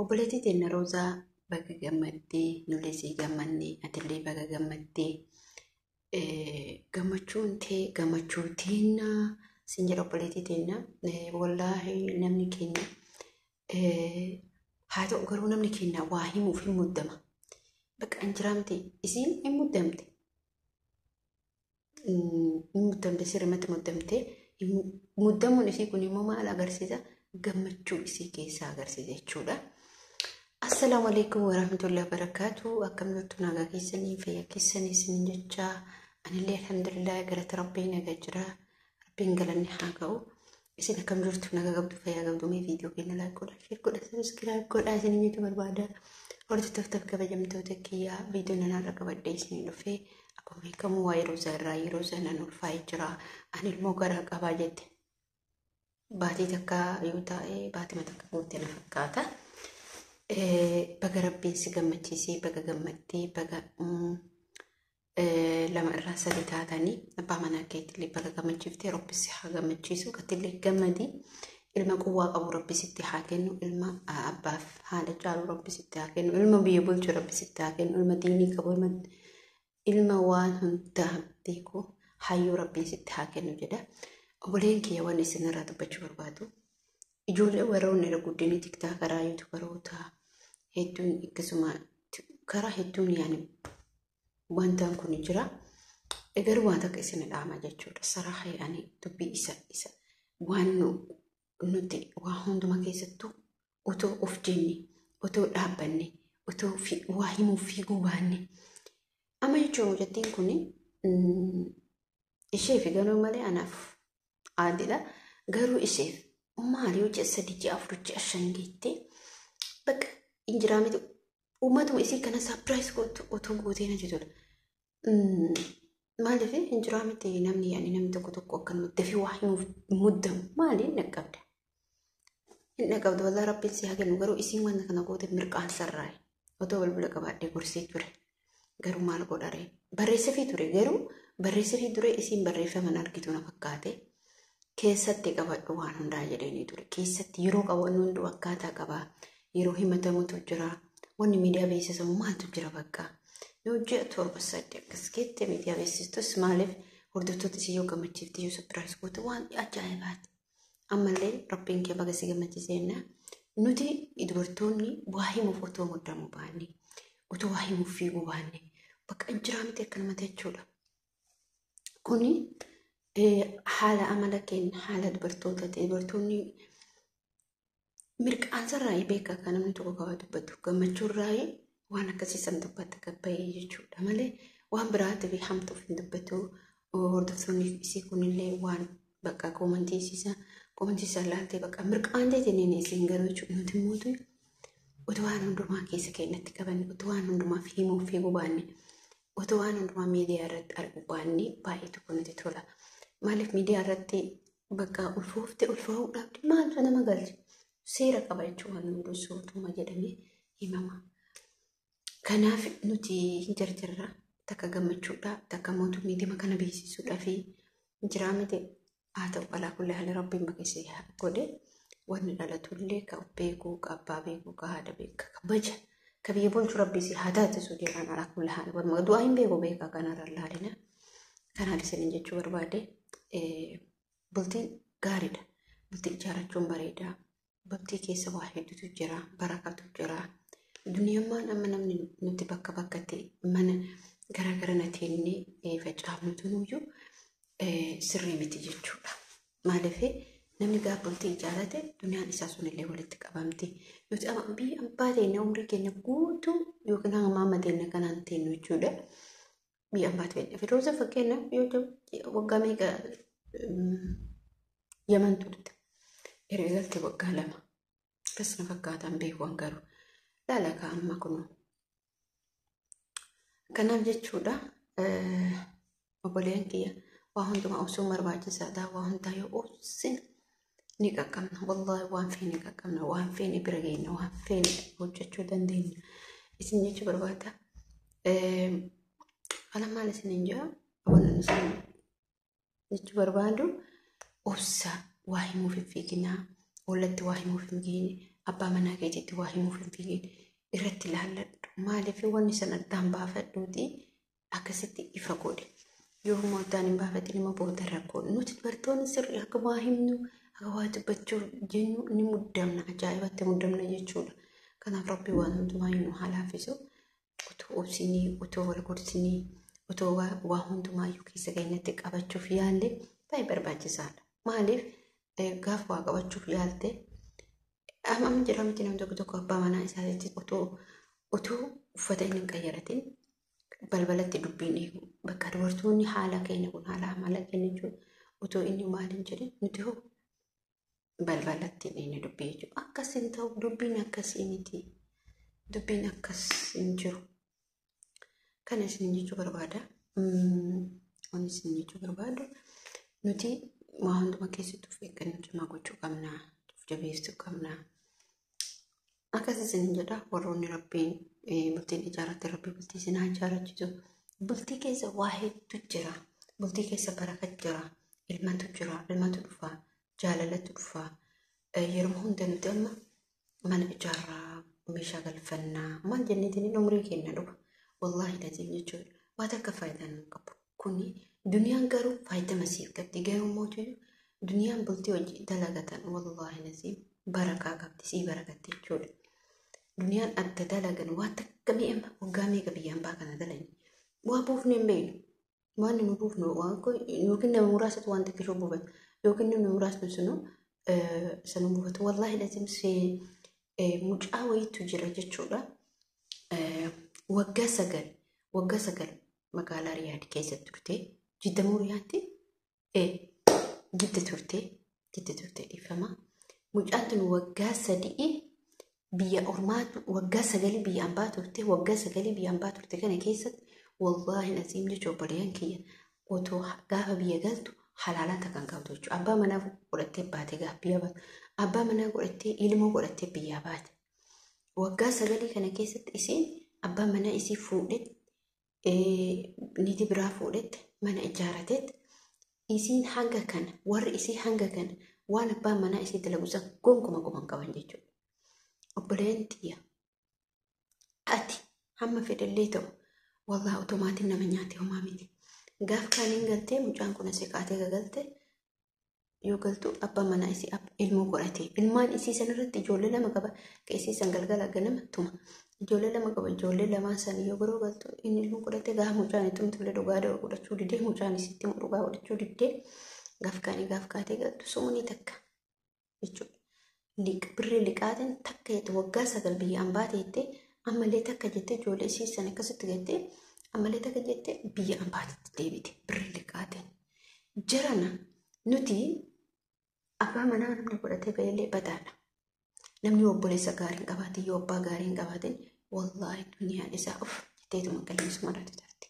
Obboleettii teenya Roozaa baga gammaddee nuleesii gammannee atillee baga gammaddee gammachuu teenya siin jedha obboleettii teenya wallaahi namni keenya haa ta'u garuu namni keenya waa himuuf hin muddama bakka injiraamte isiin hin muddamte sirrimatti muddamte muddamuun isii kun immoo maal agarsiisa gammachuu isii keessaa agarsiisa jechuudha. Assalamu alaikum warahmatullahi wabarakatuh. Akkam jirtu nagaa keessanii fayyaa keessanii isin jecha anillee alhamdulillah galata rabbii nagaa jira. Rabbiin galanni haa ga'u. Isin akkam jirtu nagaa qabdu fayyaa qabdu mee viidiyoo keenya like godha share godha subscribe godha isin jechu barbaada. Hordoftoota kabajamtoota kiyyaa viidiyoo nanaarra qabadhee isin dhufee akkuma beekamu waa'ee Roozaa irraa yeroo sanaan ulfaa'ee jira. Ani ilmoo garaa qabaa jette. Baatii takka yoo ta'e baatii takka guuttee na fakkaata. Baga rabbiin si gammachiisee baga gammaddee baga lama irraa sadii taatanii abbaa manaa keetillee baga gammachiiftee rabbi si haa gammachiisu katillee gammadii ilma quwwaa qabu rabbi sitti haa kennu ilma abbaaf haadha caalu rabbi sitti haa kennu ilma biyya bulchu rabbi sitti haa kennu ilma diinii qabu ilma waan hundaa beeku hayyuu rabbiin sitti haa kennu jedha. Obboleen kiyya waan isinirraa dubbachuu barbaadu. Ijoollee warroonni guddinii tiktaa karaa yuutuubaroota hedduun akkasuma karaa hedduun yaani wantaan kun jira. Garuu waan takka isin dhaama jechuudha. Saraaha yaani dubbii isa waan nuti waa hunduma keessattuu otoo of jenne otoo dhaabbanne otoo waa himuuf fiiguu baanne. Amma jechuun hojjettiin kun isheef garuu malee anaaf aadila garuu isheef maali hojii sadii ji'a afur ji'a shan geettee bakka injiraamitu uummatuma isii kana saapiraayis otoo gootee na jetudha. Maaliif injiraamiti namni tokko akkanumatti dafii waa himuuf muddamu maali hin dhaqqabda. Hin dhaqqabda walaa rabbiin si haa kennu garuu isiin wanta kana goote mirqaan sarraaye otoo balbala qabaadhee gorsee ture. Garuu maal godharee barreessafii ture garuu barreessafii ture isiin barreeffaman argitu na fakkaate. Keessatti qabadhu waan hundaa jedhanii ture. Keessatti yeroo qabannu hunduu akkaataa qabaa. Yeroo himatamutu jira. Wanni miidiyaa beeksisamu maaltu jira bakka. Yoo ji'a torba sadii akkas keettee miidiyaa beeksistus maaliif hordoftoota isii yoo gammachiifte yoo saapiraayis goote waan ajaa'ibaati. Ammallee rabbiin kee baga si gammachiiseenna. Nuti dubartoonni waa himuuf otoo muddamu baanne. Otoo waa himuuf fiiguu baanne. Bakka injiraamiti akkanumatti jechuudha. Kuni haala amala keenya haala dubartoonni mirqaan sarraa'ee beekaa kan namni tokko qaba dubbatu gammachuu irraa waan akkasiisan dubbata gabbayee jechuudha malee waan biraatti fi hamtuuf hin dubbatu. Hordoftoonni isii kunillee waan bakka komantiisa laaltee bakka mirqaan ta'een isiin garuu jechuudha nuti mootu otoo waan hundumaa keessa keenyatti qabanne otoo waan hundumaa himuuf fiiguu baanne otoo waan hundumaa miidiyaa irratti arguu baanne baay'ee tokko nuti tola. Maaliif miidiyaa irratti bakka ulfaa'uu dhaabdi maaltu nama galche seera qaba jechuun waan hunduu sootuma jedhamee himama. Kanaaf nuti hin jarjarra takka gammachuudha takka mootummaa dhimma kana beeksisuudhaa fi injiraamiti haa ta'u alaa kulli haala rabbiin bakkeessee godhe wanni dhalatullee ka beekuu ka abbaa beekuu ka haadha beekaa kabaja ka biyya bulchu rabbii haa taasisu jedhaan alaa kulli haala du'aa hin beeku beekaa kanarra laalina. Kanaaf isin jechuu barbaade. Bultiin gaariidha. Bultii ijaarrachuun bareeda. Bultii keessa waa hedduutu jira. Barakatu jira. Duniyaan amma namni nuti bakka bakkatti mana garaagara na teennee facaafnutu nuyyuu sirrii miti jechuudha. Maaliif namni gaafa bultii ijaarrate duniyaan isaa sunillee walitti qabamti. Nuti amma biyya abbaa teenya umrii keenya guutuu yookiin hamma teenya kanaan teenyu jechuudha. Biyya abbaa teenya fi Roozaa fakkeenyaaf yoo ta'u waggaa meeqa Yaman turte erga galtee waggaa 2 akkasuma fakkaatan beekuun garuu laalakaa amma kun kanaaf jechuudha. Obboleen kiyya waa hundumaa obsuun barbaachisaadha. Waa hundaa yoo obsine ni qaqqabna wallaahi waan feene qaqqabna waan feene bira geenya waan feene hojjechuu dandeenya isin jechuu barbaada. Ala maal isin jaa waan isin jechuu barbaadu obsa waa himuuf hin fiiginaa. Wallatti waa himuuf hin fiigine abbaa manaa keetiitti waa himuuf hin fiigin irratti ilaalladhu. Maaliif wanni san addaan baafadhuuti akkasitti ifa godhe. Yoo humna addaan hin baafatin immoo booda rakkoo. Nuti dubartoonni sirrii akka waa himnu akka waa dubbachuu jennu ni muddamna, ajaa'ibatti muddamna jechuudha. Kanaaf rabbi waan hundumaa nu haa laaffisu. Utoo obsinii, utoo wal gorsinii, utoo waa hundumaayyuu keessa keenyatti qabachuuf yaalle baay'ee barbaachisaadha. Maaliif gaafa waa qabachuuf yaalte amma jedhamti namni tokko abbaa manaa isaatti utoo uffata inni hin qayyaratin balbalatti dubbiin eegu. Bakka dubartoonni haala keenya kun haala amala keenya jechuudha. Utoo inni maal hin jedhin nuti hoo balbalatti inni dubbii jechuudha. Akkasiin ta'u dubbiin akkasii miti. Dubbiin akkas hin jiru. Kana isin jechuu barbaada. Waan isin jechuu barbaadu nuti waa hundumaa keessatti of eeggannoo cimaa gochuu qabna. Of jabeessuu qabna. Akkas isin jedha warroonni rabbiin bultiin ijaarratti rabbii bultii isin haa ijaarachiisu. Bultii keessa waa hedduu jira. Bultii keessa barakat jira. Ilmatu jira. Ilmatu dhufa. Jaalalatu dhufa. Yeroo hunda nuti amma mana ijaarraa meeshaa galfannaa maal jenneetiin umrii keenya dhufa. Wallaahi laziim jechuudha. Waan akka faayidaa nu qabu. Kuni duniyaan garuu faayidaa masiif qabdi. Garuu mootii duniyaan bultii hojii dalagatan wallaahi laziim barakaa qabdi. Sii barakatti jechuudha. Duniyaan adda dalagan waan takka mi'eema waggaa meeqa biyyaan baa kana dalagni. Waa buufnee hin beeknu. Waan nu buufnu yookiin nama muraasatu waan takka ishoo buufatu yookiin namni muraasni sunu sana buufatu. Wallaahi laziim mucaa wayiitu jira jechuudha. Waggaa sagal magaalaa Riyaad keessatti turte Jidda Riyaatti Jidda turte dhiifama. Mucaan tun waggaa 3 biyya ormaatu waggaa 9 biyya ambaa turte. Waggaa 9 biyya ambaa turte kana keessatti wallaahi laziim jechuudha bareedan kiyya otoo gaafa biyya galtu halaalata kan qabdu jechuudha. Abbaa manaa godhattee baate gaafa biyya baate. Abbaa manaa godhattee ilmoo godhattee biyya baate. Waggaa 9 kana keessatti isiin abbaa manaa isii fuudhet niitii biraa fuudhet mana ijaaratet isiin hanga kana warri isii hanga kana waan abbaa manaa isii dalagusan gonkumaa guman qaban jechuudha. Obboleen tiyya ati hamma fedhallee ta'u wallaahi otomaatiin nama nyaate homaa miti. Gaaf kaaniin galtee mucaan kun asii kaatee gagalte yoo galtu abbaa manaa isii ilmoo godhate. Ilmaan isii sanarratti ijoollee 2 qaba. Qeessii san galgala ganama tuma. Ijoollee 2 qaba. Ijoollee 2 san yoo biroo galtu inni ilmoo godhate gaafa mucaan itti miti dhugaa godhachuu didee mucaan isitti dhugaa godhachuu didee gaaf kaatee galtu sumuni takka jechuudha. Birrii liqaatiin takka jette waggaa 9 biyya ambaa teettee ammallee takka jette ijoollee isii san akkasitti gattee ammallee takka jette biyya ambaatitti deebite birrii liqaatiin. Jarana nuti abbaa manaa namni godhatee ba'ellee badaadha. Namni obboleessa gaarii hin qabaatin yoo abbaa gaarii hin qabaatin wallaahi duniyaan isaa of jetteetuma qilleensuma irratti tarti.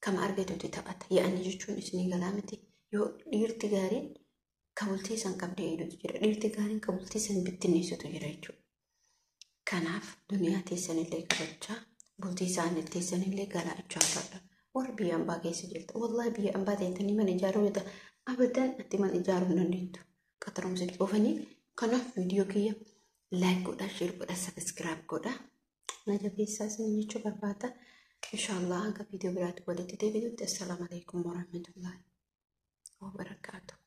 Kama argatutti taphata. Yaa'anii jechuun isinii galaa miti. Yoo dhiirti gaariin kabultii san qabdee eedutu jira. Dhiirti gaariin kabultii san bittinneessutu jira jechuudha. Kanaaf duniyaa teessanillee qabachaa bultii isaanii teessanillee galaa ijaarradha. Warra biyya ambaa keessa jirta. Wallaahi biyya ambaa teessanii mana ijaaruu yoo ta'an abadan ati mana ijaaruu hin dandeettu. Qaxarumsi dhufanii kanaaf viidiyoo kiyya laayik godhaa, sheer godhaa, sabiskiraayib godhaa. Na jabeessaa isin jechuu barbaada. Inshaallah hanga viidiyoo biraatti walitti deebinutti. Assalaamu alaikum warahmatullahi wabarakaatuh.